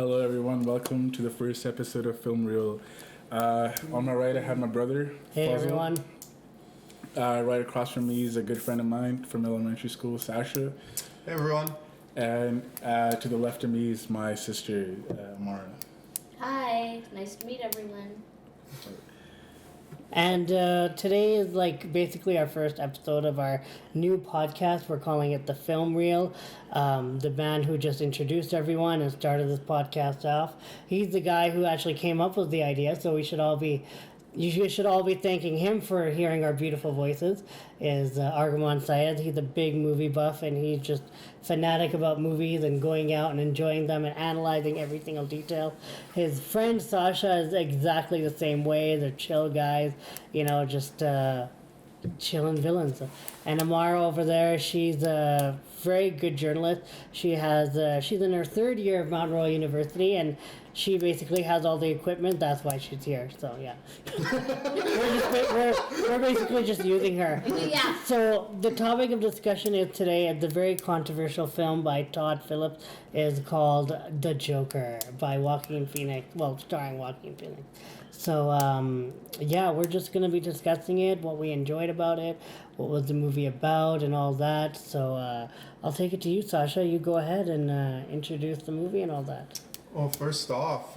Hello, everyone. Welcome to the first episode of Film Reel. On my right, I have my brother, Hey, Fazal. everyone. Right across from me is a good friend of mine from elementary school, Sasha. Hey everyone. And to the left of me is my sister, Aamara. Hi, nice to meet everyone. And today is basically our first episode of our new podcast. We're calling it The Film Reel. The man who just introduced everyone and started this podcast off. He's the guy who actually came up with the idea, so you should all be thanking him for hearing our beautiful voices. Is Arghman Syed. He's a big movie buff, and he's just fanatic about movies and going out and enjoying them and analyzing every single detail. His friend Sasha is exactly the same way. They're chill guys, just chilling villains. And Aamara over there, she's a very good journalist. She's in her third year of Mount Royal University, and she basically has all the equipment. That's why she's here. So yeah, we're basically just using her. Yeah. So the topic of discussion is today the very controversial film by Todd Phillips is called The Joker by Joaquin Phoenix. Well, starring Joaquin Phoenix. So we're just gonna be discussing it, what we enjoyed about it, what was the movie about, and all that. So I'll take it to you, Sasha. You go ahead and introduce the movie and all that. Well, first off,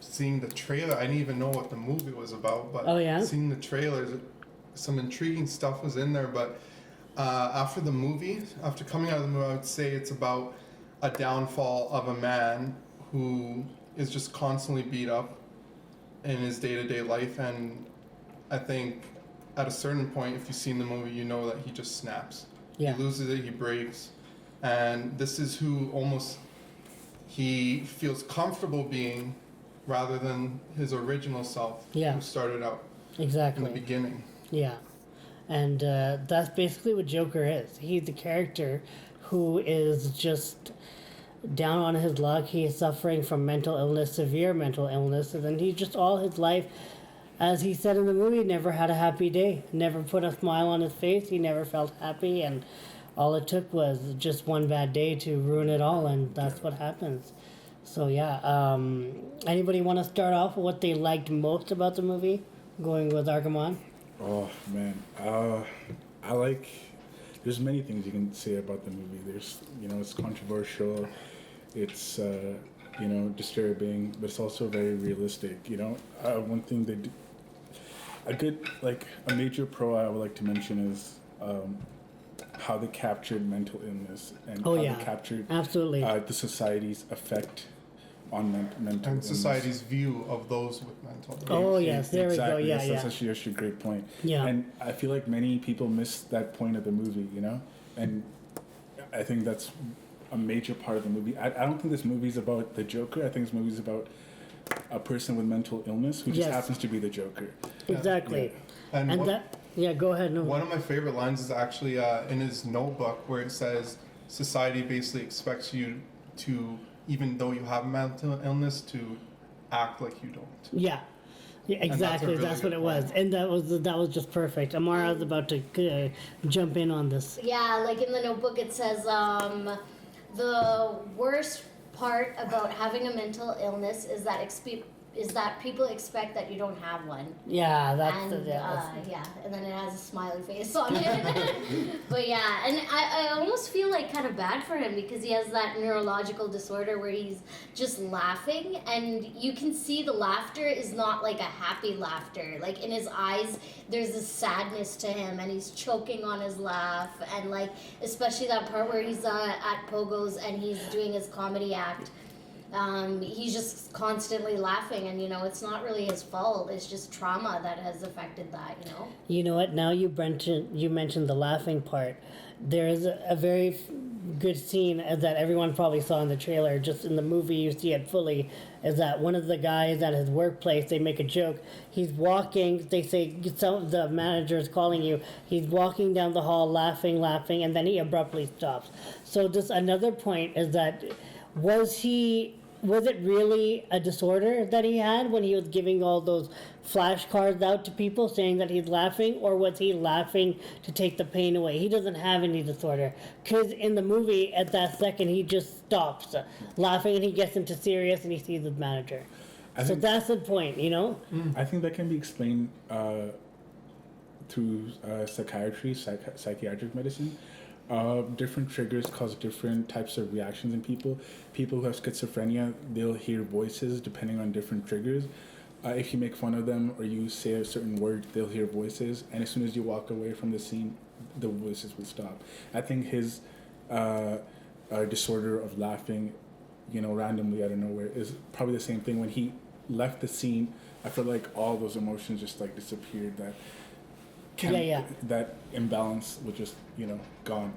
seeing the trailer, I didn't even know what the movie was about, but Oh, yeah? seeing the trailers, some intriguing stuff was in there, but after coming out of the movie, I would say it's about a downfall of a man who is just constantly beat up in his day-to-day life, and I think at a certain point, if you've seen the movie, you know that he just snaps. Yeah. He loses it, he breaks, and this is who almost he feels comfortable being rather than his original self who started out Exactly. in the beginning. Yeah. And that's basically what Joker is. He's the character who is just down on his luck. He is suffering from mental illness, severe mental illness, and he just all his life, as he said in the movie, never had a happy day, never put a smile on his face, he never felt happy, and all it took was just one bad day to ruin it all, and that's what happens. So yeah, anybody want to start off with what they liked most about the movie? Going with Arghman? Oh, man. There's many things you can say about the movie. There's, it's controversial, it's, disturbing, but it's also very realistic, One thing they do, a major pro I would like to mention is how they captured mental illness and they captured absolutely the society's effect on mental illness. Society's view of those with mental illness. Oh yes, there exactly. we go. That's actually a great point. Yeah. And I feel like many people miss that point of the movie, and I think that's a major part of the movie. I don't think this movie's about the Joker. I think this movie's about a person with mental illness who just happens to be the Joker. Exactly. Yeah. Go ahead. No. One of my favorite lines is actually in his notebook where it says, society basically expects you to, even though you have mental illness, to act like you don't. Yeah, exactly. That's what it was, and that was just perfect. Aamara was about to jump in on this. Yeah, like in the notebook it says, the worst part about having a mental illness is that people expect that you don't have one. Yeah, that's and and then it has a smiley face on it. But yeah, and I almost feel kind of bad for him because he has that neurological disorder where he's just laughing, and you can see the laughter is not a happy laughter. In his eyes there's this sadness to him, and he's choking on his laugh, and especially that part where he's at Pogo's and he's doing his comedy act. He's just constantly laughing, and it's not really his fault. It's just trauma that has affected that. You know what? Now you mentioned the laughing part. There is a very good scene that everyone probably saw in the trailer. Just in the movie, you see it fully. Is that one of the guys at his workplace? They make a joke. He's walking. They say the manager is calling you. He's walking down the hall, laughing, and then he abruptly stops. So just another point is that was he was it really a disorder that he had when he was giving all those flashcards out to people saying that he's laughing, or was he laughing to take the pain away? He doesn't have any disorder, because in the movie at that second he just stops laughing and he gets into serious and he sees his manager. So that's the point, you know. I think that can be explained through psychiatric medicine. Different triggers cause different types of reactions in people. People who have schizophrenia, they'll hear voices depending on different triggers. If you make fun of them or you say a certain word, they'll hear voices. And as soon as you walk away from the scene, the voices will stop. I think his disorder of laughing, randomly out of nowhere is probably the same thing. When he left the scene, I feel like all those emotions just like disappeared. That imbalance was just gone,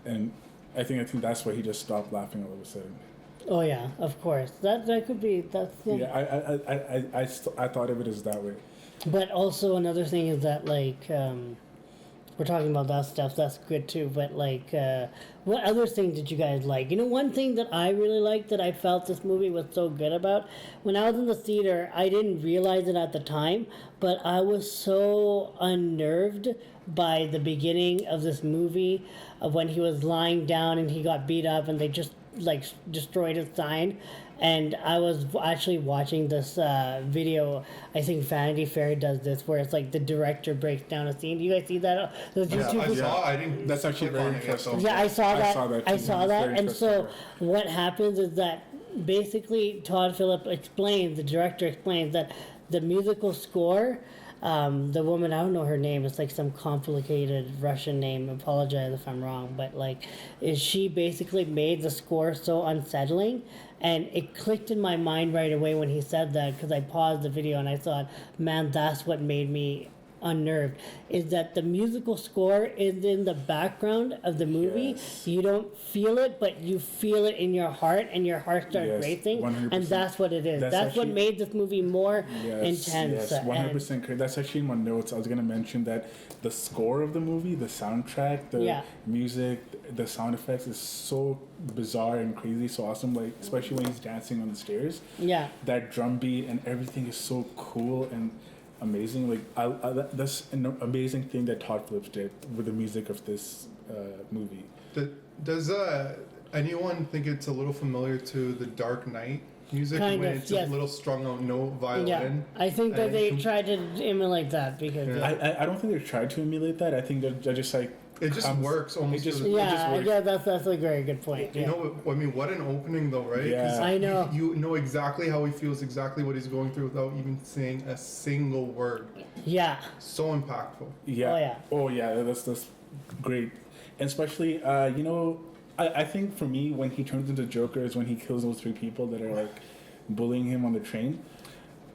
and I think that's why he just stopped laughing all of a sudden. Oh yeah, of course. That could be. That's I thought of it as that way. But also another thing is that we're talking about that stuff. That's good too. But what other things did you guys like? One thing that I really liked that I felt this movie was so good about, when I was in the theater, I didn't realize it at the time, but I was so unnerved by the beginning of this movie, of when he was lying down and he got beat up and they just destroyed his sign. And I was actually watching this video. I think Vanity Fair does this, where it's like the director breaks down a scene. Do you guys see that? Those YouTube I didn't. That's actually very interesting. Yeah, I saw that. And so what happens is that basically Todd Phillips explains, the director explains that the musical score, the woman, I don't know her name, it's like some complicated Russian name, apologize if I'm wrong, but she basically made the score so unsettling, and it clicked in my mind right away when he said that, because I paused the video and I thought, man, that's what made me unnerved, is that the musical score is in the background of the movie. Yes. You don't feel it, but you feel it in your heart, and your heart starts racing, 100%. and that's what it is. That's what made this movie more intense. Yes, 100% correct. That's actually in my notes. I was going to mention that the score of the movie, the soundtrack, the music, the sound effects is so bizarre and crazy, so awesome, especially when he's dancing on the stairs. Yeah. That drum beat and everything is so cool and amazing. That's an amazing thing that Todd Phillips did with the music of this movie. Does anyone think it's a little familiar to the Dark Knight music, Kind when of, it's yes. a little strung out note violin? Yeah, I think that they tried to emulate that because I don't think they tried to emulate that. I think they're just like it just works almost. It just yeah, works. that's a very good point. You know, I mean, what an opening though, right? Yeah. 'Cause I know. You know exactly how he feels, exactly what he's going through without even saying a single word. Yeah. So impactful. Yeah. Oh yeah, that's great, and especially I think for me when he turns into Joker is when he kills those 3 people that are bullying him on the train.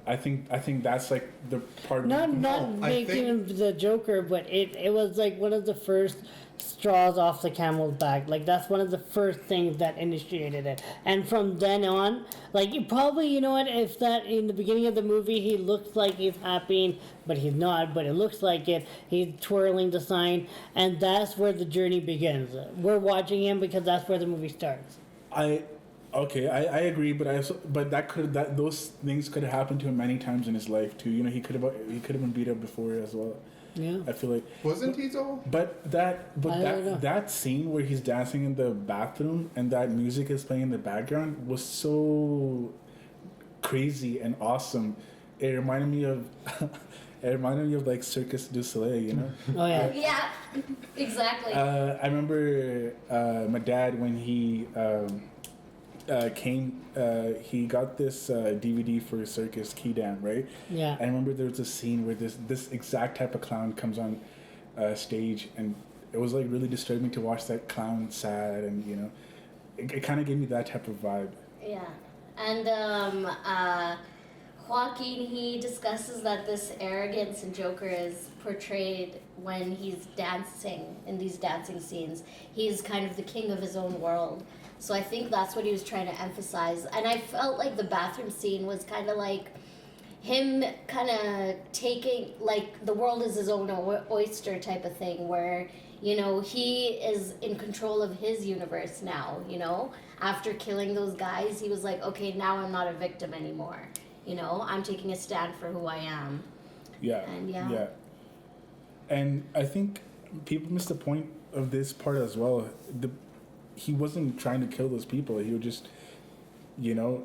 I think that's the part. Not I making think- him the Joker, but it was one of the first straws off the camel's back. That's one of the first things that initiated it. And from then on, you probably, if that in the beginning of the movie he looks like he's happy, but he's not, but it looks like it, he's twirling the sign, and that's where the journey begins. We're watching him because that's where the movie starts. Okay, I agree, but those things could have happened to him many times in his life too. He could have been beat up before as well. Yeah. I feel like Wasn't he though? That scene where he's dancing in the bathroom and that music is playing in the background was so crazy and awesome. It reminded me of Circus du Soleil, Oh yeah. Yeah, exactly. I remember my dad when he he got this DVD for Circus Kidam, right? Yeah. I remember there was a scene where this exact type of clown comes on stage, and it was really disturbing to watch that clown sad, and it kind of gave me that type of vibe. Yeah, and Joaquin, he discusses that this arrogance in Joker is portrayed when he's dancing in these dancing scenes. He's kind of the king of his own world. So I think that's what he was trying to emphasize. And I felt like the bathroom scene was kind of like him kind of taking, the world is his own oyster type of thing, where you know, he is in control of his universe now, you know? After killing those guys, he was like, okay, now I'm not a victim anymore. You know, I'm taking a stand for who I am. Yeah. And yeah. And I think people miss the point of this part as well. He wasn't trying to kill those people. He was just, you know,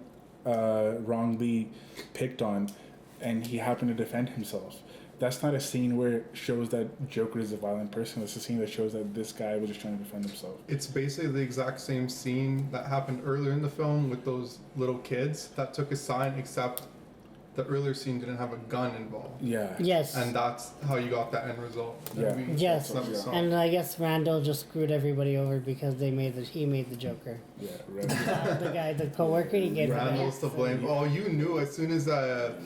wrongly picked on, and he happened to defend himself. That's not a scene where it shows that Joker is a violent person. It's a scene that shows that this guy was just trying to defend himself. It's basically the exact same scene that happened earlier in the film with those little kids that took a sign, except the earlier scene didn't have a gun involved. Yeah. Yes. And that's how you got that end result. Yeah. Yes. That we saw. And I guess Randall just screwed everybody over because he made the Joker. Yeah, right. The guy, the coworker, he gave him Randall's to blame. Oh, you knew as soon as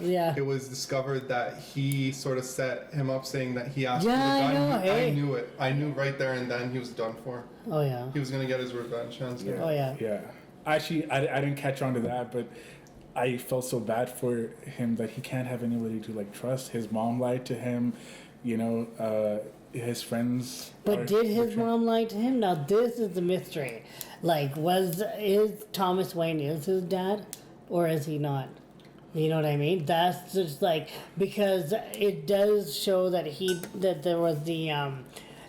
Yeah. it was discovered that he sort of set him up, saying that he asked for the Yeah, I gun. know, hey. I knew it. I knew right there and then he was done for. Oh yeah. He was gonna get his revenge. Hands down. Oh yeah. Yeah. Actually, I didn't catch on to that, but I felt so bad for him that he can't have anybody to like trust. His mom lied to him, you know, his friends. But did his betraying- mom lie to him? Now this is the mystery. Like, is Thomas Wayne is his dad, or is he not? You know what I mean? That's just like, because it does show that there was the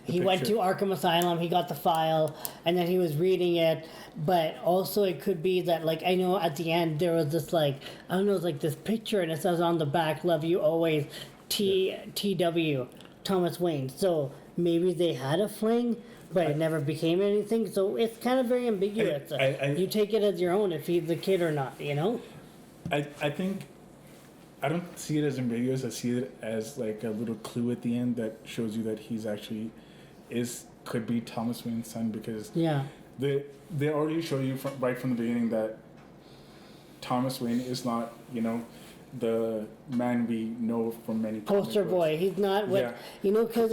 he went to picture. Arkham Asylum, he got the file, and then he was reading it. But also it could be that, like, I know at the end there was this, like, I don't know, it's like this picture, and it says on the back, "Love you always, TW, Thomas Wayne." So maybe they had a fling, but it never became anything. So it's kind of very ambiguous. You take it as your own if he's the kid or not, you know? I think I don't see it as ambiguous. I see it as like a little clue at the end that shows you that he's actually could be Thomas Wayne's son, because Yeah. they already show you right from the beginning that Thomas Wayne is not, you know, the man we know from many comic Poster books. boy. He's not what, Yeah. you know, because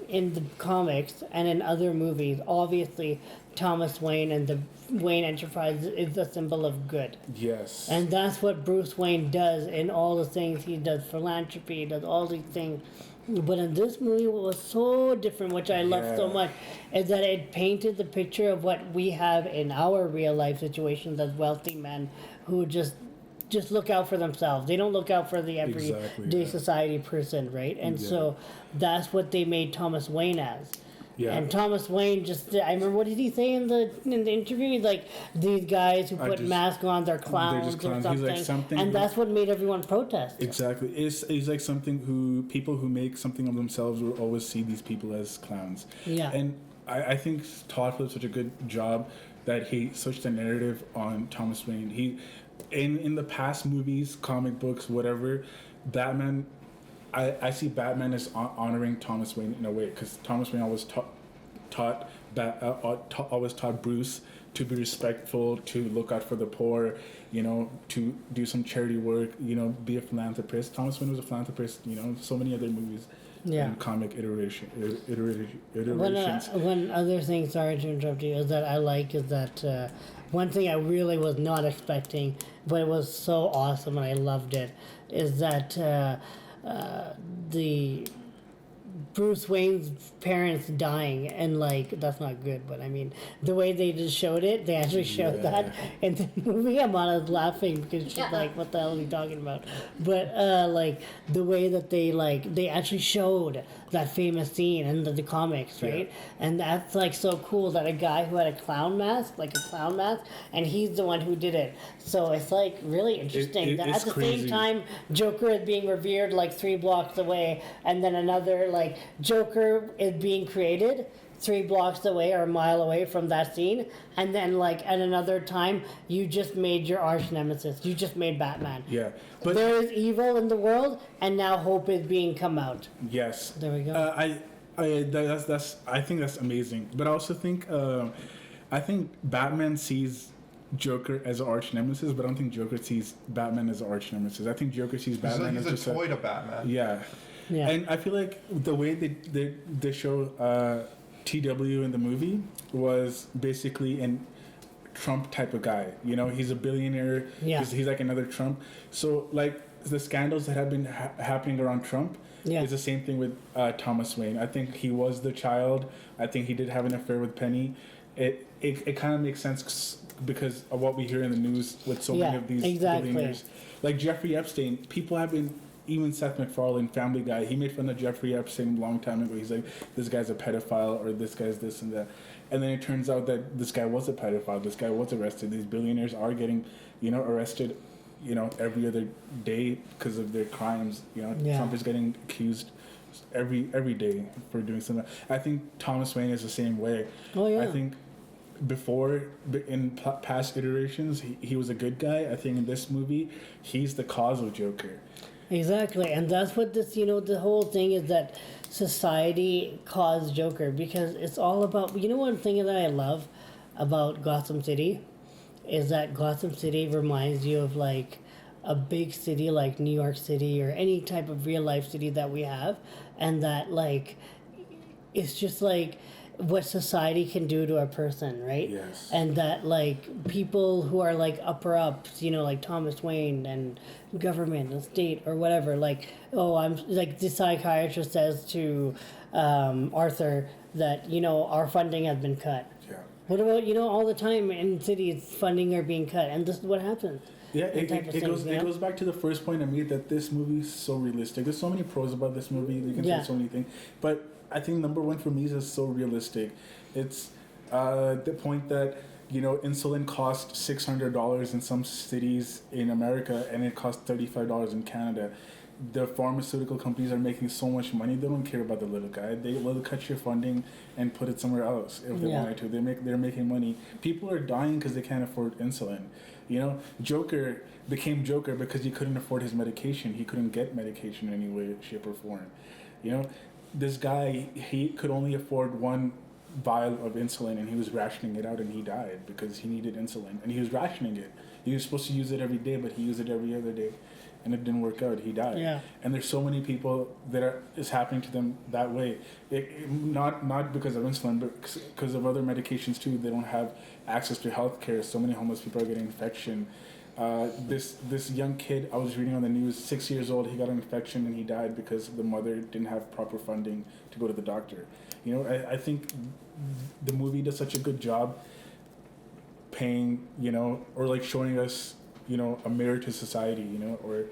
in the comics and in other movies, obviously Thomas Wayne and the Wayne Enterprise is a symbol of good. Yes. And that's what Bruce Wayne does in all the things he does, philanthropy, he does all these things. But in this movie, what was so different, which I love so Yeah. much, is that it painted the picture of what we have in our real life situations as wealthy men who just look out for themselves. They don't look out for the everyday Exactly, yeah. society person, right? And Yeah. so that's what they made Thomas Wayne as. Yeah. And Thomas Wayne I remember, what did he say in the interview? He's like, these guys who put masks on, they're clowns, just clowns. or He's something. like something And who- that's what made everyone protest. Exactly. It's like people who make something of themselves will always see these people as clowns. Yeah. And I think Todd did such a good job that he switched the narrative on Thomas Wayne. He, in the past movies, comic books, whatever, Batman, I see Batman as honoring Thomas Wayne in a way, because Thomas Wayne always always taught Bruce to be respectful, to look out for the poor, you know, to do some charity work, you know, be a philanthropist. Thomas Wayne was a philanthropist, you know, so many other movies. Yeah. And comic iterations. One other thing, sorry to interrupt you, is that I like is that one thing I really was not expecting, but it was so awesome and I loved it, is that the Bruce Wayne's parents dying, and like, that's not good, but I mean, the way they just showed it, they actually showed that in the movie. Amara's laughing because she's like, what the hell are you talking about? But like, the way that they actually showed that famous scene in the comics, right? And that's like so cool that a guy who had a clown mask, and he's the one who did it. So it's like really interesting that it's at the crazy. same time, Joker is being revered like 3 blocks away, and then another like Joker is being created 3 blocks away or a mile away from that scene, and then like at another time you just made your arch nemesis, you just made Batman. Yeah. But There is evil in the world, and now hope is being come out. yes. There we go. I think that's amazing. But I also think I think Batman sees Joker as an arch nemesis, but I don't think Joker sees Batman as an arch nemesis. I think Joker sees Batman He's as a just toy to Batman. Yeah. Yeah. And I feel like the way they show TW in the movie was basically an Trump type of guy. You know, he's a billionaire. Yeah. He's like another Trump. So like the scandals that have been happening around Trump. Yeah. It's the same thing with Thomas Wayne. I think he was the child. I think he did have an affair with Penny. It kind of makes sense because of what we hear in the news with so many of these billionaires. Like Jeffrey Epstein, people have been, even Seth MacFarlane, Family Guy, he made fun of Jeffrey Epstein a long time ago. He's like, this guy's a pedophile, or this guy's this and that. And then it turns out that this guy was a pedophile. This guy was arrested. These billionaires are getting, arrested, every other day because of their crimes. Trump is getting accused every day for doing something. I think Thomas Wayne is the same way. Oh, yeah. I think in past iterations, he was a good guy. I think in this movie, he's the cause of Joker. Exactly, and that's what this, the whole thing is, that society caused Joker, because it's all about, one thing that I love about Gotham City is that Gotham City reminds you of like a big city like New York City or any type of real life city that we have, and that like it's just like what society can do to a person, right? Yes. And that like people who are like upper ups, like Thomas Wayne and government and state or whatever, like, I'm like the psychiatrist says to Arthur that our funding has been cut. Yeah. What about all the time in cities funding are being cut, and this is what happens. Yeah, it goes back to the first point I made, that this movie is so realistic. There's so many pros about this movie. You can say so many things, but I think number one for me is it's so realistic. It's the point that insulin costs $600 in some cities in America, and it costs $35 in Canada. The pharmaceutical companies are making so much money; they don't care about the little guy. They'll cut your funding and put it somewhere else if they wanted to. They're making money. People are dying because they can't afford insulin. Joker became Joker because he couldn't afford his medication. He couldn't get medication in any way, shape, or form. This guy, he could only afford one vial of insulin, and he was rationing it out, and he died because he needed insulin, and he was rationing it. He was supposed to use it every day, but he used it every other day, and it didn't work out. He died. Yeah. And there's so many people that it's happening to them that way. Not because of insulin, but because of other medications too. They don't have access to health care. So many homeless people are getting infection. This young kid, I was reading on the news, 6 years old, he got an infection and he died because the mother didn't have proper funding to go to the doctor. I think the movie does such a good job paying, or like showing us, a mirror to society, or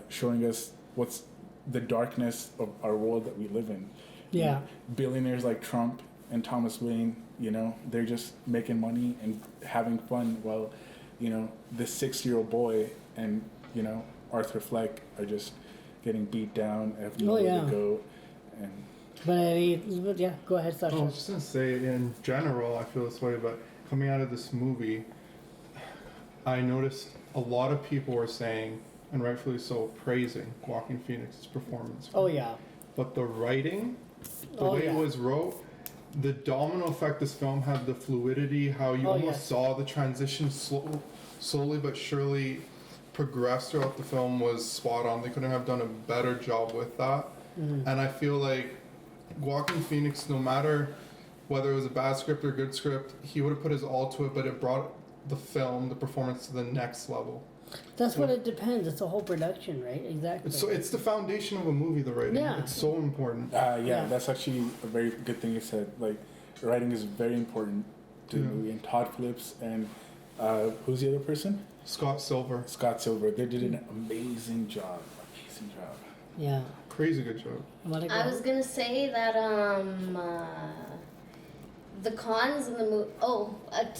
showing us what's the darkness of our world that we live in. Yeah. Billionaires like Trump and Thomas Wayne, they're just making money and having fun while this 6-year-old boy and Arthur Fleck are just getting beat down, have nowhere to go. And but go ahead, Sasha. I was just gonna say, in general, I feel this way, but coming out of this movie, I noticed a lot of people were saying, and rightfully so, praising Joaquin Phoenix's performance. Oh yeah. But the writing, the way it was wrote, the domino effect this film had, the fluidity, how you almost saw the transition slowly but surely progress throughout the film, was spot on. They couldn't have done a better job with that. Mm-hmm. And I feel like Joaquin Phoenix, no matter whether it was a bad script or good script, he would have put his all to it, but it brought the film, the performance, to the next level. That's what it depends. It's a whole production, right? Exactly. It's the foundation of a movie, the writing. Yeah. It's so important. That's actually a very good thing you said. Like, writing is very important to the movie. And Todd Phillips and who's the other person? Scott Silver. They did an amazing job. Yeah. Crazy good job. I was gonna say that the cons in the movie.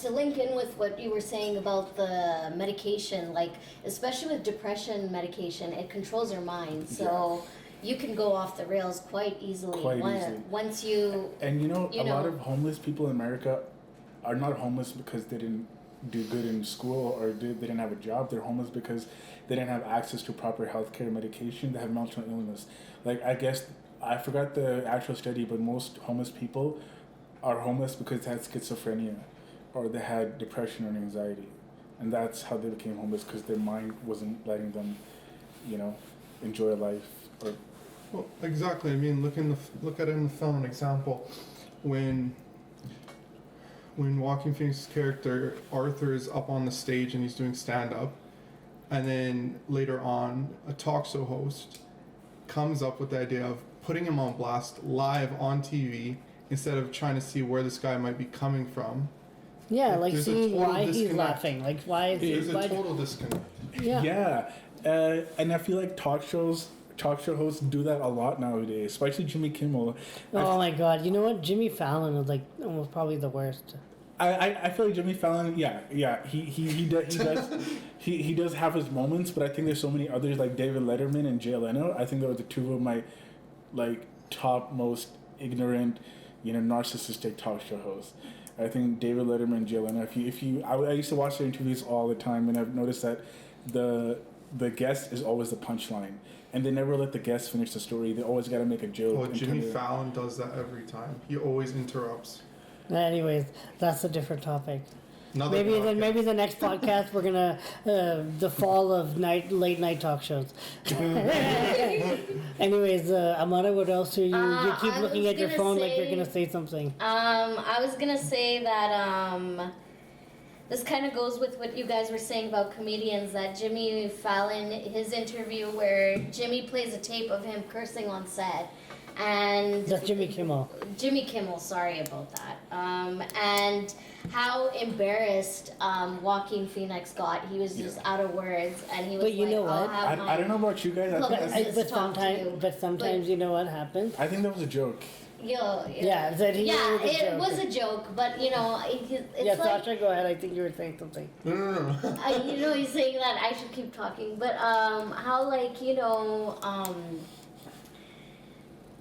To link in with what you were saying about the medication, like especially with depression medication, it controls your mind, so you can go off the rails quite easily. Once you. And a lot of homeless people in America are not homeless because they didn't do good in school or they didn't have a job. They're homeless because they didn't have access to proper healthcare medication. They have mental illness. Like, I guess I forgot the actual study, but most homeless people are homeless because they had schizophrenia or they had depression or anxiety, and that's how they became homeless, because their mind wasn't letting them enjoy life. Well, exactly. I mean, look at it in the film. An example, when Joaquin Phoenix's character Arthur is up on the stage and he's doing stand up, And then later on, a talk show host comes up with the idea of putting him on blast live on TV instead of trying to see where this guy might be coming from. Yeah, like There's a seeing total why he's disconnect. laughing. Like, why is There's he... a Why, total disconnect. yeah. And I feel like talk show hosts do that a lot nowadays, especially Jimmy Kimmel. Oh my god, you know what? Jimmy Fallon is like almost probably the worst. I feel like Jimmy Fallon, he does have his moments, but I think there's so many others like David Letterman and Jay Leno. I think those are the two of my like top most ignorant, narcissistic talk show hosts. I think David Letterman and Jay Leno. I used to watch their interviews all the time, and I've noticed that the guest is always the punchline, and they never let the guest finish the story. They always got to make a joke. Oh, Jimmy Fallon does that every time. He always interrupts. Anyways, that's a different topic. Another Maybe podcast. maybe the next podcast we're gonna the fall of late night talk shows. Anyways, Aamara, what else are you? You keep I looking was at your gonna phone like you're say- gonna say something. I was gonna say that this kind of goes with what you guys were saying about comedians. That Jimmy Fallon, his interview where Jimmy plays a tape of him cursing on set, and That's Jimmy Kimmel. Jimmy Kimmel, sorry about that. And how embarrassed Joaquin Phoenix got. He was just out of words, and he was But you like, know I'll what? have my I don't know about you guys. publicist But talk to you. sometimes you know what happens. I think that was a joke. Yeah, that he yeah, was a it joke. was a joke, but it's Yeah, like Sasha, go ahead. I think you were saying something. No. he's saying that I should keep talking, but how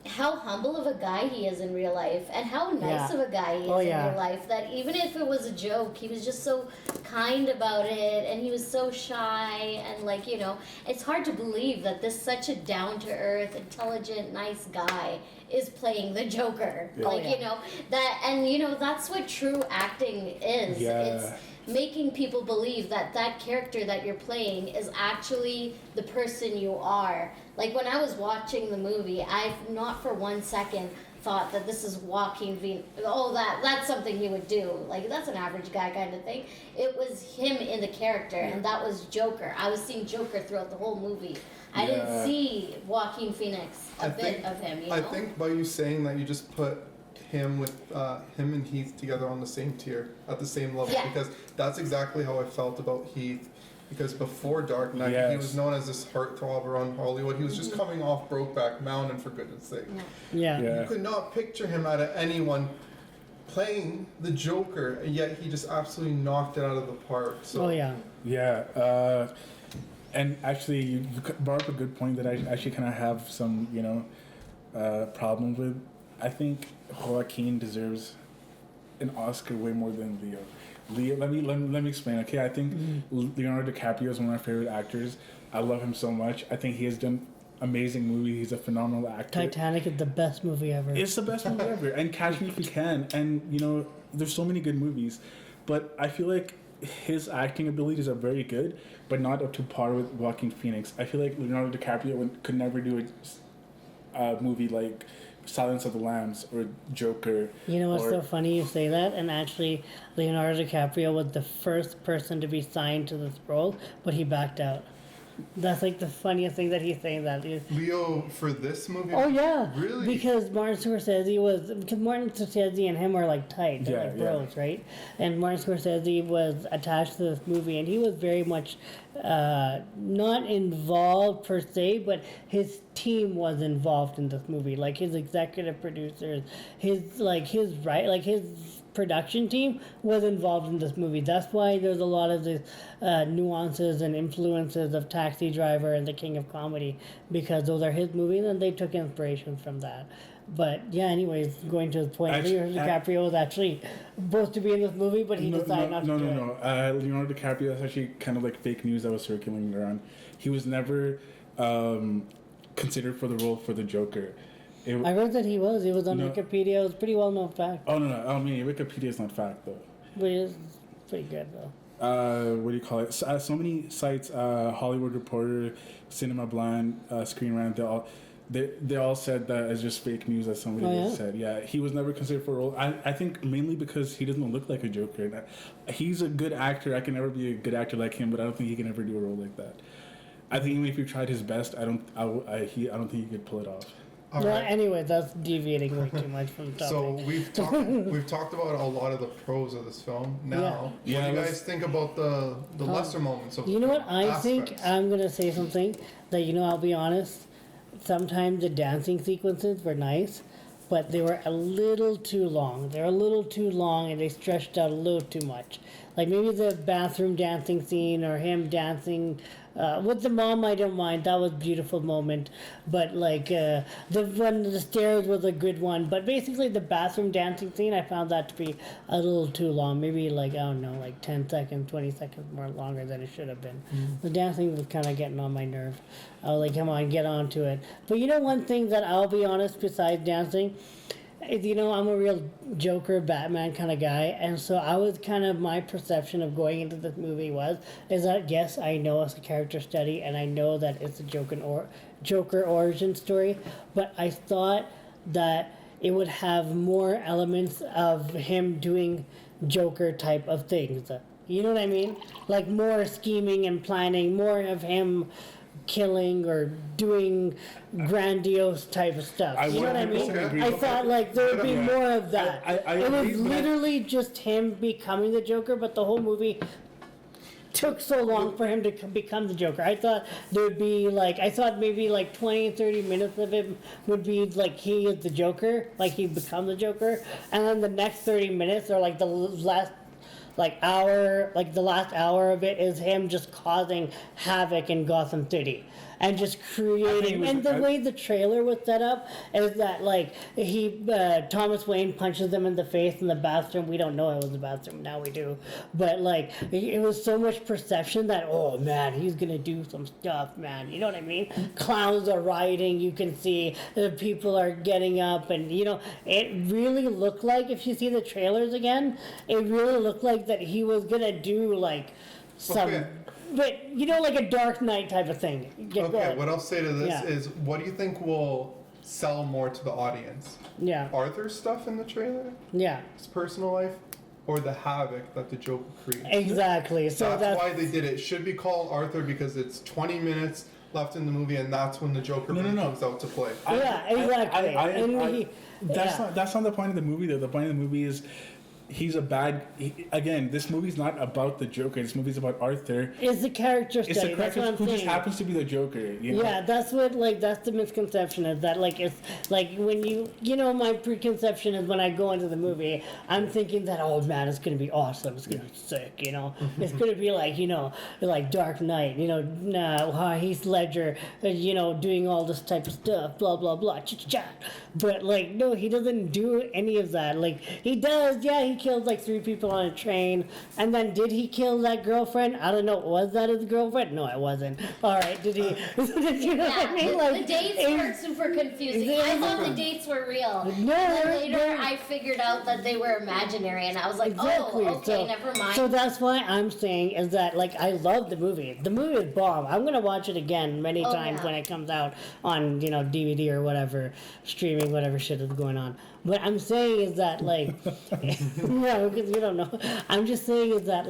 how humble of a guy he is in real life, and how nice Yeah. of a guy he is Oh, in yeah. real life, that even if it was a joke, he was just so kind about it, and he was so shy, and it's hard to believe that this such a down-to-earth, intelligent, nice guy is playing the Joker. Yeah. Oh, yeah. That's what true acting is. Yeah. It's making people believe that that character that you're playing is actually the person you are. Like when I was watching the movie, I've not for 1 second thought that this is Joaquin Phoenix. Oh, that's something he would do. Like that's an average guy kind of thing. It was him in the character, and that was Joker. I was seeing Joker throughout the whole movie. I didn't Yeah. see Joaquin Phoenix a bit of him. I think by you saying that, you just put him with him and Heath together on the same tier, at the same level, Yeah. because that's exactly how I felt about Heath. Because before Dark Knight, he Yes. was known as this heartthrob around Hollywood. He was just coming off Brokeback Mountain, for goodness sake. Yeah. Yeah. You could not picture him out of anyone playing the Joker, and yet he just absolutely knocked it out of the park. So Oh yeah. Yeah, and actually, you brought up a good point that I actually kind of have some, problems with. I think Joaquin deserves an Oscar way more than Leo. Let me explain. Okay, I think Leonardo DiCaprio is one of my favorite actors. I love him so much. I think he has done amazing movies. He's a phenomenal actor. Titanic is the best movie ever. It's the best movie ever. And Catch Me If You Can. And, there's so many good movies. But I feel like his acting abilities are very good, but not up to par with Joaquin Phoenix. I feel like Leonardo DiCaprio could never do a movie like Silence of the Lambs or Joker. You know what's so funny you say that? And actually, Leonardo DiCaprio was the first person to be signed to this role, but he backed out. That's like the funniest thing that he's saying that. Leo, for this movie? Oh yeah, Really? because Martin Scorsese and him are like tight, they're like bros, right? And Martin Scorsese was attached to this movie, and he was very much not involved per se, but his team was involved in this movie, like his executive producers, his production team was involved in this movie. That's why there's a lot of the nuances and influences of Taxi Driver and The King of Comedy, because those are his movies and they took inspiration from that. But yeah, anyways, going to the point, Leonardo DiCaprio was actually supposed to be in this movie, but he decided not to do it. No. Leonardo DiCaprio, that's actually kind of like fake news that was circulating around. He was never considered for the role for the Joker. I read that he was. It was on Wikipedia. It was a pretty well-known fact. Oh, no. I mean, Wikipedia is not fact, though. But it's pretty good, though. What do you call it? So many sites, Hollywood Reporter, Cinema Blind, Screen Rant, They all said that as just fake news that somebody Oh, yeah? said. Yeah, he was never considered for a role. I think mainly because he doesn't look like a Joker. He's a good actor. I can never be a good actor like him, but I don't think he can ever do a role like that. I think even if he tried his best, I don't think he could pull it off. All Well, right. anyway, that's deviating way too much from the topic. So we've talked about a lot of the pros of this film. Now, Yeah. what do you let's- guys think about the lesser moments of You know what I think? aspects? I'm gonna say something that I'll be honest. Sometimes the dancing sequences were nice, but they were a little too long. They're a little too long, and they stretched out a little too much. Like maybe the bathroom dancing scene or him dancing with the mom, I don't mind. That was a beautiful moment. But like the one, the stairs was a good one. But basically, the bathroom dancing scene, I found that to be a little too long. Maybe like I don't know, like 10 seconds, 20 seconds more longer than it should have been. The dancing was kind of getting on my nerve. I was like, come on, get on to it. But one thing that I'll be honest, besides dancing, is, I'm a real Joker, Batman kind of guy, and so I was kind of, my perception of going into this movie is that yes, I know it's a character study, and I know that it's a Joker origin story, but I thought that it would have more elements of him doing Joker type of things. You know what I mean? Like more scheming and planning, more of him killing or doing grandiose type of stuff. I You know what I mean? 100% agree. I thought like there would be Yeah. more of that. I It was agree, but literally just him becoming the Joker, but the whole movie took so long for him to become the Joker. I thought there would be maybe like 20, 30 minutes of him would be like he is the Joker, like he'd become the Joker, and then the next 30 minutes or like the last the last hour of it is him just causing havoc in Gotham City and just creating. And the way the trailer was set up is that Thomas Wayne punches him in the face in the bathroom. We don't know it was the bathroom, now we do. But it was so much perception that, oh man, he's gonna do some stuff, man. You know what I mean? Clowns are rioting. You can see the people are getting up, and it really looked like, if you see the trailers again, it really looked like that he was gonna do some. Okay. But like a Dark Knight type of thing. Go Okay, ahead. what I'll say to this Yeah. is, what do you think will sell more to the audience? Yeah, Arthur's stuff in the trailer, yeah, his personal life, or the havoc that the Joker creates? exactly. So That's why they did it. It should be called Arthur because it's 20 minutes left in the movie, and that's when the Joker No. comes out to play. exactly. That's not the point of the movie though. The point of the movie is again, this movie's not about the Joker. This movie's about Arthur. It's a character It's study. the That's character what I'm who saying. just happens to be the Joker. You know? Yeah, that's the misconception is that it's like when my preconception is when I go into the movie, I'm thinking that, oh man, it's gonna be awesome, it's gonna be sick, it's gonna be like Dark Knight, Heath Ledger, doing all this type of stuff, blah blah blah, cha. But no, he doesn't do any of that. He does, yeah, he killed 3 people on a train, and then did he kill that girlfriend? I don't know. Was that his girlfriend? No, it wasn't. All right, did he? You know what I mean? The dates were super confusing. I thought the dates were real. No, And then later they're- I figured out that they were imaginary, and I was like, Exactly. oh, okay, never mind. So that's why I'm saying is that I love the movie. The movie is bomb. I'm gonna watch it again many Oh, times yeah. when it comes out on DVD or whatever, streaming, whatever shit is going on. What I'm saying is that no, because you don't know. I'm just saying is that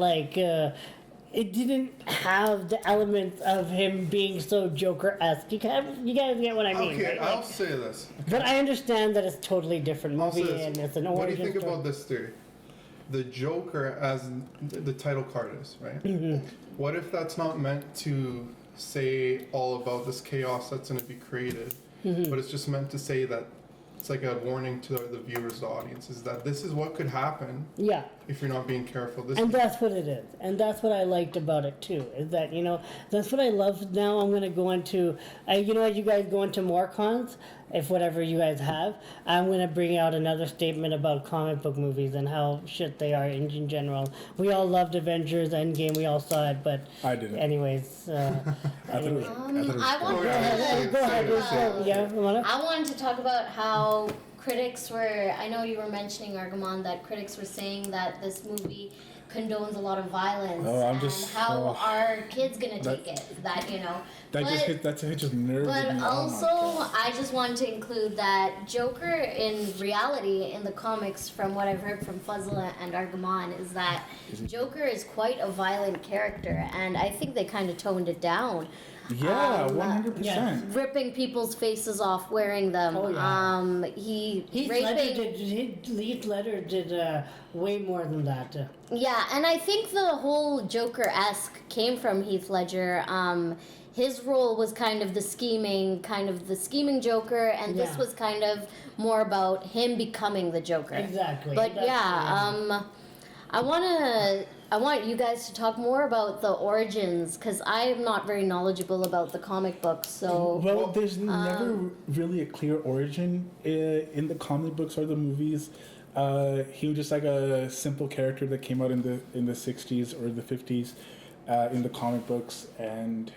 it didn't have the elements of him being so Joker-esque. You guys get what I mean, Okay, right? I'll say this. But I understand that it's totally different I'll say movie this. and it's an What do you origin think story. about this theory? The Joker, as the title card is, right? Mm-hmm. What if that's not meant to say all about this chaos that's going to be created, Mm-hmm. but it's just meant to say that it's like a warning to the viewers, the audience, is that this is what could happen Yeah. if you're not being careful. This And that's what it is. And that's what I liked about it too. Is that, that's what I love. Now I'm going to go into, you guys go into more cons, if whatever you guys have. I'm going to bring out another statement about comic book movies and how shit they are in general. We all loved Avengers Endgame. We all saw it, but I didn't. anyways. I thought it was. I wanted Go ahead. Go ahead. Yeah, wanna? I wanted to talk about how critics were, I know you were mentioning, Arghman, that critics were saying that this movie condones a lot of violence, Oh, I'm and just- how oh. are kids gonna take it? That you know. That just nerves me. But Oh my also, God. I just want to include that Joker in reality, in the comics, from what I've heard from Fazal and Arghman, is that Joker is quite a violent character, and I think they kind of toned it down. Yeah, 100%. Ripping people's faces off, wearing them. Oh, yeah. He Heath Ledger did way more than that. Yeah, and I think the whole Joker-esque came from Heath Ledger. His role was kind of the scheming Joker, and this Yeah. was kind of more about him becoming the Joker. Exactly. But That's- yeah, I want you guys to talk more about the origins, because I am not very knowledgeable about the comic books. So Well, there's never really a clear origin in the comic books or the movies. He was just like a simple character that came out in the 60s or the 50s in the comic books, and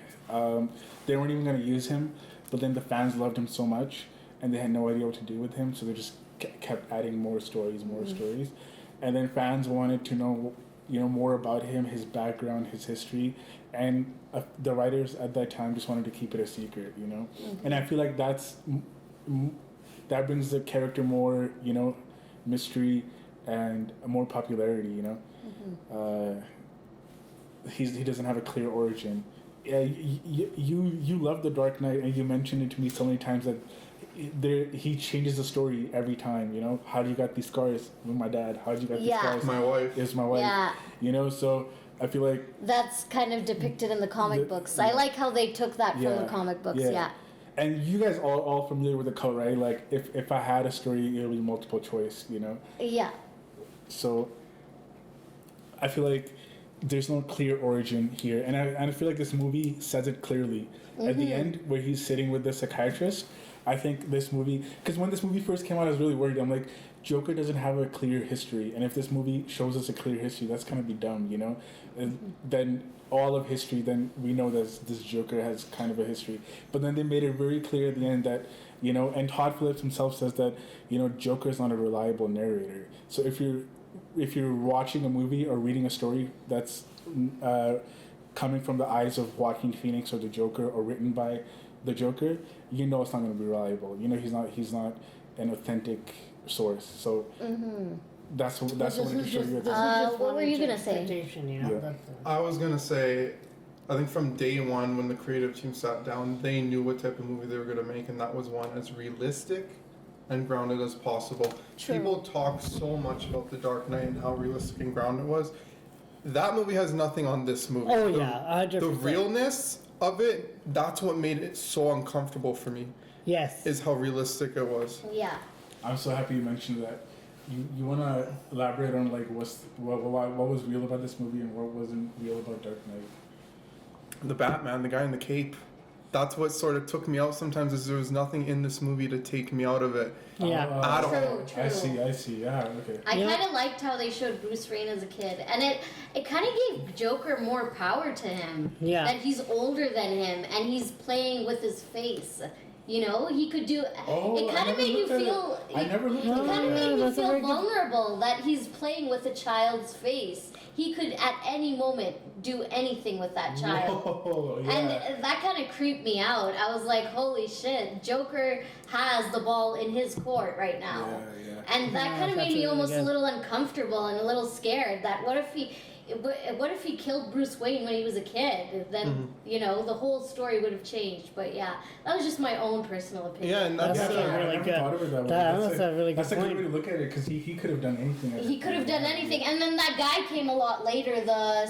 they weren't even going to use him. But then the fans loved him so much, and they had no idea what to do with him, so they just kept adding more stories, and then fans wanted to know, more about him, his background, his history, and the writers at that time just wanted to keep it a secret, And I feel like that brings the character more, mystery and more popularity, He doesn't have a clear origin. You love The Dark Knight, and you mentioned it to me so many times that he changes the story every time. How do you got these scars with my dad? How did you got these scars? My wife. It's my wife. Yeah. So I feel like that's kind of depicted in the comic books. I like how they took that from the comic books. Yeah. And you guys all familiar with the code, right? Like if I had a story, it would be multiple choice. Yeah. So I feel like there's no clear origin here, and I feel like this movie says it clearly. At the end, where he's sitting with the psychiatrist, I think this movie, because when this movie first came out, I was really worried. I'm like, Joker doesn't have a clear history, and if this movie shows us a clear history, that's gonna be dumb, And then all of history, then we know that this Joker has kind of a history. But then they made it very clear at the end that, and Todd Phillips himself says that, Joker is not a reliable narrator. So if you're watching a movie or reading a story that's coming from the eyes of Joaquin Phoenix or the Joker, or written by the Joker, it's not going to be reliable. He's not an authentic source. So that's what they show you. What were you gonna say? I was gonna say, I think from day one when the creative team sat down, they knew what type of movie they were gonna make, and that was one as realistic and grounded as possible. True. People talk so much about The Dark Knight and how realistic and grounded it was. That movie has nothing on this movie. Oh yeah, 100%. The realness of it, that's what made it so uncomfortable for me. Yes. Is how realistic it was. Yeah. I'm so happy you mentioned that. You want to elaborate on like what was real about this movie and what wasn't real about Dark Knight? The Batman, the guy in the cape. That's what sort of took me out sometimes, is there was nothing in this movie to take me out of it. Yeah. At all. True. I see. Yeah, okay. I kind of liked how they showed Bruce Wayne as a kid, and it kind of gave Joker more power to him. Yeah. That he's older than him, and he's playing with his face. He could do. It kind of made you feel. I never looked at It kind of made you that's a feel very good- vulnerable that he's playing with a child's face. He could at any moment do anything with that child. Whoa, yeah. And that kind of creeped me out. I was like, holy shit, Joker has the ball in his court right now. Yeah. And that kind of made me almost a little uncomfortable and a little scared that what if he killed Bruce Wayne when he was a kid? Then, the whole story would have changed. But yeah, that was just my own personal opinion. Yeah, and that's That's I really never good. thought of it that way. That's a really good That's a good point. way to look at it, because he could have done anything. He could have done anything. And then that guy came a lot later, the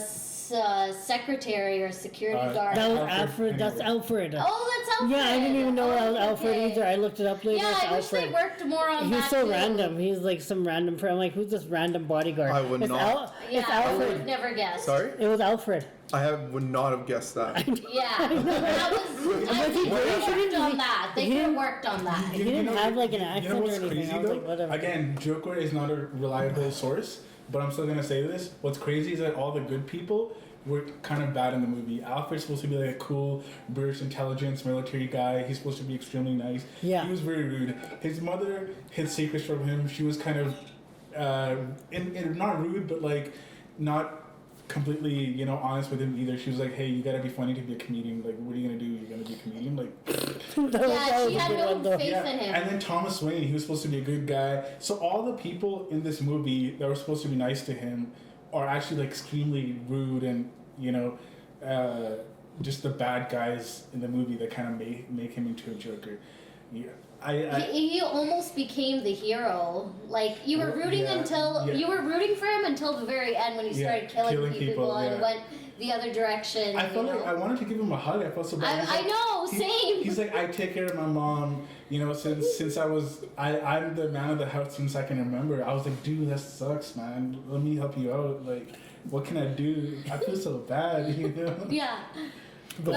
secretary or security guard. That was Alfred, Alfred. That's anyway. Alfred. Oh, that's Alfred. Yeah, I didn't even know that was Alfred okay. either. I looked it up later. Yeah, It's I wish they Alfred. worked more on that. He's so too. random. He's like some random friend. I'm like, who's this random bodyguard? I would it's not. Yeah, it's I would Alfred. have never guessed. Sorry? It was Alfred. Would not have guessed that. Yeah, that was. I think they worked on that. They he could have didn't- worked on that. He didn't have like an You accent know or what's anything. crazy I was though? like, whatever. Again, Joker is not a reliable source, but I'm still gonna say this. What's crazy is that all the good people were kind of bad in the movie. Alfred's supposed to be like a cool British intelligence military guy. He's supposed to be extremely nice. Yeah. He was very rude. His mother hid secrets from him. She was kind of, not rude, but like, not completely, you know, honest with him either. She was like, "Hey, you gotta be funny to be a comedian. Like, what are you gonna do? You're gonna be a comedian?" Like, Yeah, she had no faith yeah. in him. And then Thomas Wayne, he was supposed to be a good guy. So all the people in this movie that were supposed to be nice to him are actually like extremely rude and, you know, just the bad guys in the movie that kind of make him into a Joker. Yeah. He almost became the hero. Like you were rooting you were rooting for him until the very end when he started killing people and went the other direction. I felt like I wanted to give him a hug. I felt so bad. I know, same. He's like, I take care of my mom. You know, since I'm the man of the house since I can remember. I was like, dude, that sucks, man. Let me help you out. Like, what can I do? I feel so bad. You know? Yeah. But,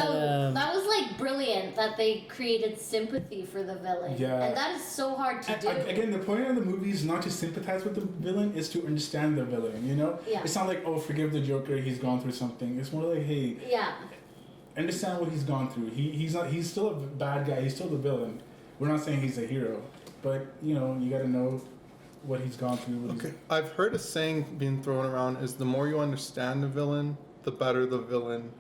that was like brilliant that they created sympathy for the villain. Yeah. And that is so hard to do. Again, the point of the movie is not to sympathize with the villain, is to understand the villain, you know? Yeah. It's not like, oh, forgive the Joker, he's gone through something. It's more like, hey, understand what he's gone through. He's still a bad guy, he's still the villain. We're not saying he's a hero, but, you know, you gotta know what he's gone through. Okay, I've heard a saying being thrown around is the more you understand the villain, the better the villain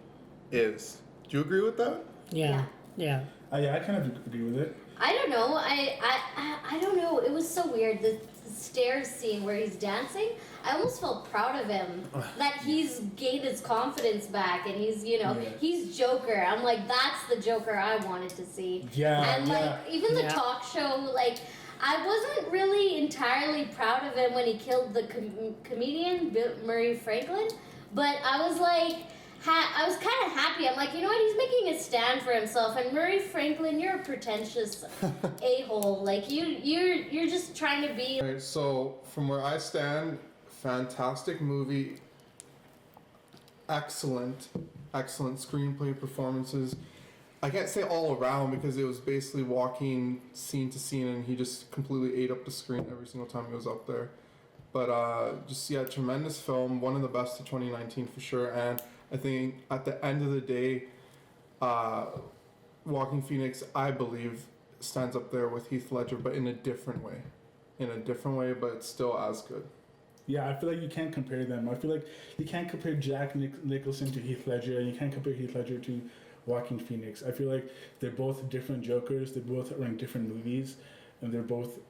is. Do you agree with that? Yeah. Yeah, I kind of agree with it. I don't know. I don't know. It was so weird. The stairs scene where he's dancing. I almost felt proud of him that he's gained his confidence back and he's, you know, he's Joker. I'm like, that's the Joker I wanted to see. Yeah. And like even the talk show, like I wasn't really entirely proud of him when he killed the comedian Murray Franklin, but I was like. I was kind of happy. I'm like, you know what? He's making a stand for himself. And Murray Franklin, you're a pretentious a-hole. Like you're just trying to be. Right, so from where I stand, fantastic movie, excellent screenplay performances. I can't say all around because it was basically walking scene to scene, and he just completely ate up the screen every single time he was up there. But tremendous film, one of the best of 2019 for sure, and. I think at the end of the day, Walking Phoenix, I believe, stands up there with Heath Ledger, but in a different way. But it's still as good. Yeah, I feel like you can't compare them. I feel like you can't compare Jack Nicholson to Heath Ledger, and you can't compare Heath Ledger to Walking Phoenix. I feel like they're both different Jokers, they both are in different movies, and they're both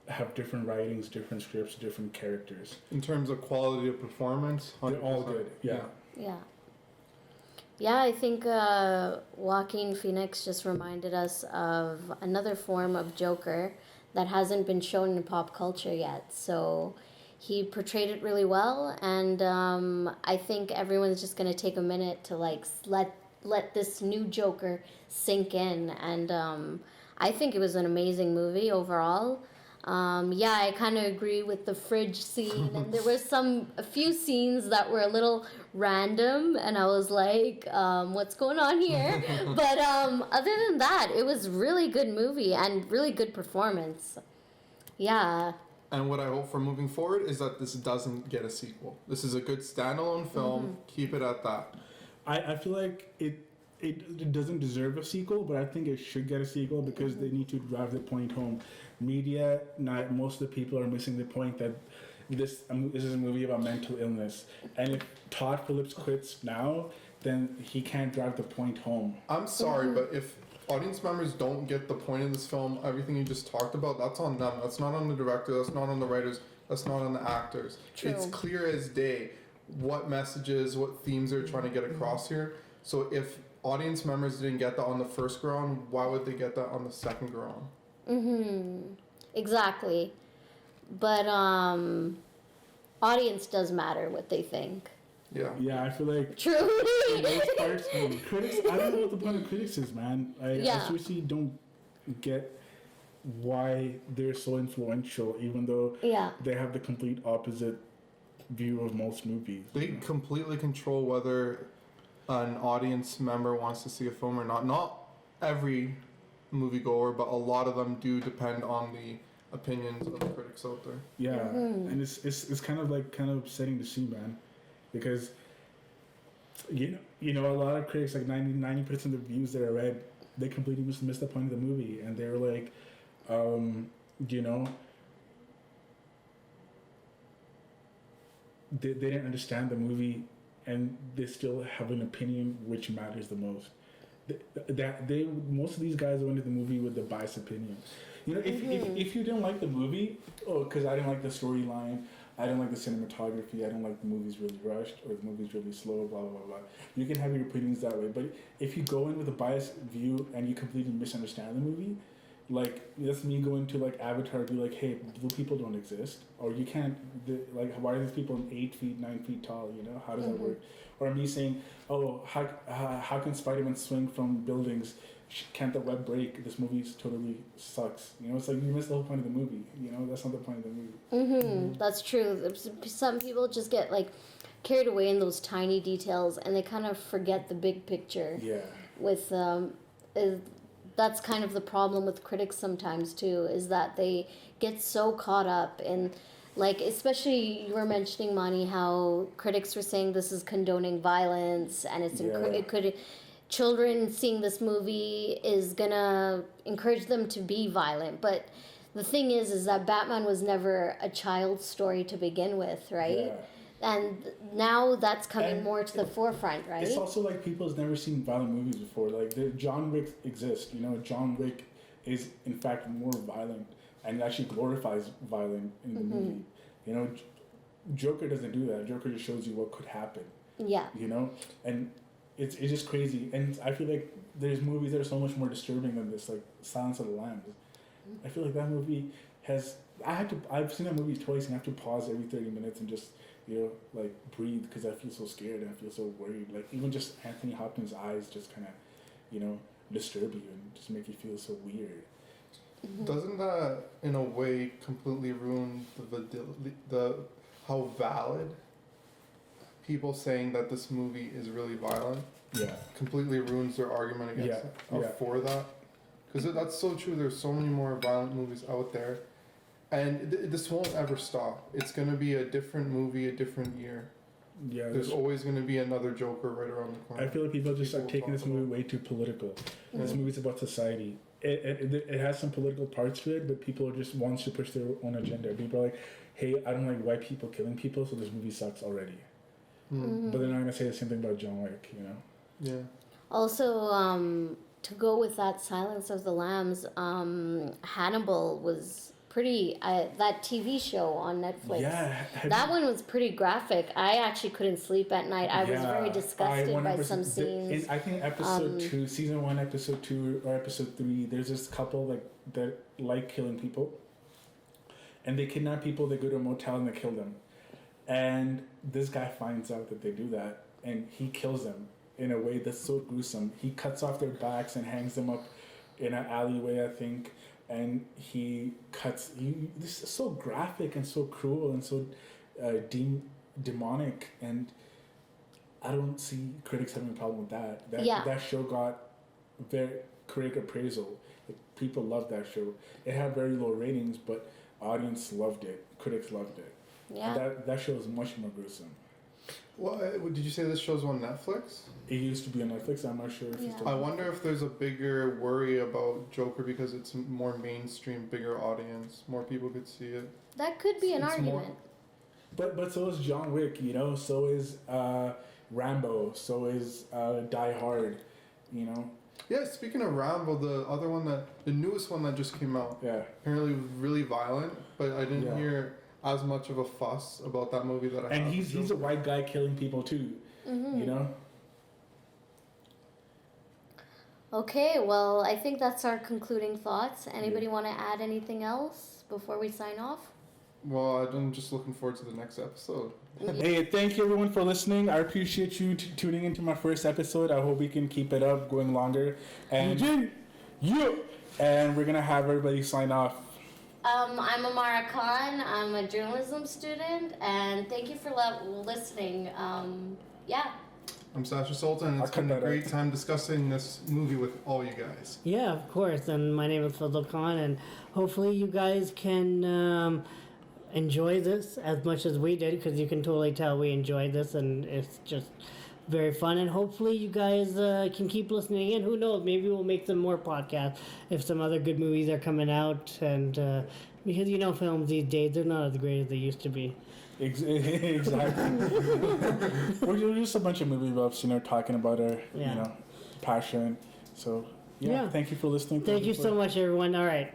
have different writings, different scripts, different characters. In terms of quality of performance, 100%. They're all good, yeah. Yeah, I think Joaquin Phoenix just reminded us of another form of Joker that hasn't been shown in pop culture yet. So he portrayed it really well, and I think everyone's just going to take a minute to like let this new Joker sink in. And I think it was an amazing movie overall. I kind of agree with the fridge scene, and there were a few scenes that were a little random, and I was like, what's going on here? But other than that, it was really good movie and really good performance. Yeah. And what I hope for moving forward is that this doesn't get a sequel. This is a good standalone film. Mm-hmm. Keep it at that. I feel like it doesn't deserve a sequel, but I think it should get a sequel because they need to drive the point home. Media, most of the people are missing the point that this is a movie about mental illness, and if Todd Phillips quits now, then he can't drive the point home. I'm sorry, but if audience members don't get the point of this film, everything you just talked about, that's on them. That's not on the director. That's not on the writers. That's not on the actors. True. It's clear as day what messages, what themes they're trying to get across here. So if audience members didn't get that on the first go round, why would they get that on the second go round? Exactly. But audience does matter what they think. Yeah, I feel like true. For most parts, critics. I don't know what the point of critics is, man. I seriously don't get why they're so influential, even though they have the complete opposite view of most movies. They completely control whether an audience member wants to see a film or not. Not every moviegoer, but a lot of them do depend on the opinions of the critics out there. Yeah, and it's kind of upsetting to see, man, because you know a lot of critics, like 90% of the reviews that I read, they completely missed the point of the movie, and they were like, they didn't understand the movie, and they still have an opinion which matters the most. Most of these guys went to the movie with the biased opinion. You know, if you didn't like the movie, because I didn't like the storyline, I didn't like the cinematography, I didn't like the movie's really rushed or the movie's really slow, blah blah blah. You can have your opinions that way, but if you go in with a biased view and you completely misunderstand the movie, like that's me going to like Avatar, be like, hey, blue people don't exist, or you can't, like, why are these people 8 feet, 9 feet tall? You know, how does that work? Or me saying, oh, how can Spider-Man swing from buildings? Can't the web break? This movie totally sucks. You know, it's like you missed the whole point of the movie. You know, that's not the point of the movie. That's true. Some people just get like carried away in those tiny details, and they kind of forget the big picture. Yeah. With that's kind of the problem with critics sometimes too, is that they get so caught up in, like, especially you were mentioning, Mani, how critics were saying this is condoning violence, and it could. Children seeing this movie is gonna encourage them to be violent, but the thing is that Batman was never a child's story to begin with, right? Yeah. And now that's coming more to the forefront, right? It's also like people's never seen violent movies before. Like John Wick exists. You know, John Wick is in fact more violent and actually glorifies violence in the movie. You know, Joker doesn't do that. Joker just shows you what could happen. Yeah. You know, and it's just crazy. And I feel like there's movies that are so much more disturbing than this, like Silence of the Lambs. I feel like that movie has. I've seen that movie twice and I have to pause every 30 minutes and just, you know, like breathe, because I feel so scared and I feel so worried. Like even just Anthony Hopkins' eyes just kind of, you know, disturb you and just make you feel so weird. Doesn't that in a way completely ruin the how valid people saying that this movie is really violent? Yeah. Completely ruins their argument against for that. Because that's so true. There's so many more violent movies out there. And this won't ever stop. It's going to be a different movie, a different year. Yeah, there's always going to be another Joker right around the corner. I feel like people just are taking this movie way too political. Yeah. This movie's about society. It has some political parts to it, but people just wants to push their own agenda. People are like, hey, I don't like white people killing people, so this movie sucks already. But they're not going to say the same thing about John Wick, you know? Yeah. Also, to go with that Silence of the Lambs, Hannibal was pretty, that TV show on Netflix. Yeah. That one was pretty graphic. I actually couldn't sleep at night. I was very disgusted by some scenes. I think episode 2, season 1, episode 2, or episode 3, there's this couple that like killing people. And they kidnap people, they go to a motel and they kill them. And this guy finds out that they do that, and he kills them in a way that's so gruesome. He cuts off their backs and hangs them up in an alleyway, I think. And this is so graphic and so cruel and so demonic, and I don't see critics having a problem with that. That show got very critic appraisal. Like, people loved that show. It had very low ratings, but audience loved it. Critics loved it. Yeah. That show is much more gruesome. Well, did you say this show's on Netflix? It used to be on Netflix. I'm not sure if it's still. I wonder if there's a bigger worry about Joker because it's more mainstream, bigger audience, more people could see it. That could be an argument. But so is John Wick, you know. So is Rambo. So is Die Hard, you know. Yeah. Speaking of Rambo, the newest one that just came out. Yeah. Apparently was really violent, but I didn't hear as much of a fuss about that movie that I. And he's a white guy killing people too, you know. Okay, well, I think that's our concluding thoughts. Anybody want to add anything else before we sign off? Well, I'm just looking forward to the next episode. Hey, thank you everyone for listening. I appreciate you tuning into my first episode. I hope we can keep it up, going longer. And and we're gonna have everybody sign off. I'm Aamara Khan. I'm a journalism student, and thank you for listening. I'm Sasha Soltan. It's been a great time discussing this movie with all you guys. Yeah, of course. And my name is Fazal Khan, and hopefully you guys can enjoy this as much as we did, because you can totally tell we enjoyed this, and it's just very fun. And hopefully you guys can keep listening in. Who knows? Maybe we'll make some more podcasts if some other good movies are coming out. And because, you know, films these days, they're not as great as they used to be. Exactly. We're just a bunch of movie buffs, talking about our, Yeah. passion. So, yeah, Yeah. thank you for listening. Thank you so much, everyone. All right.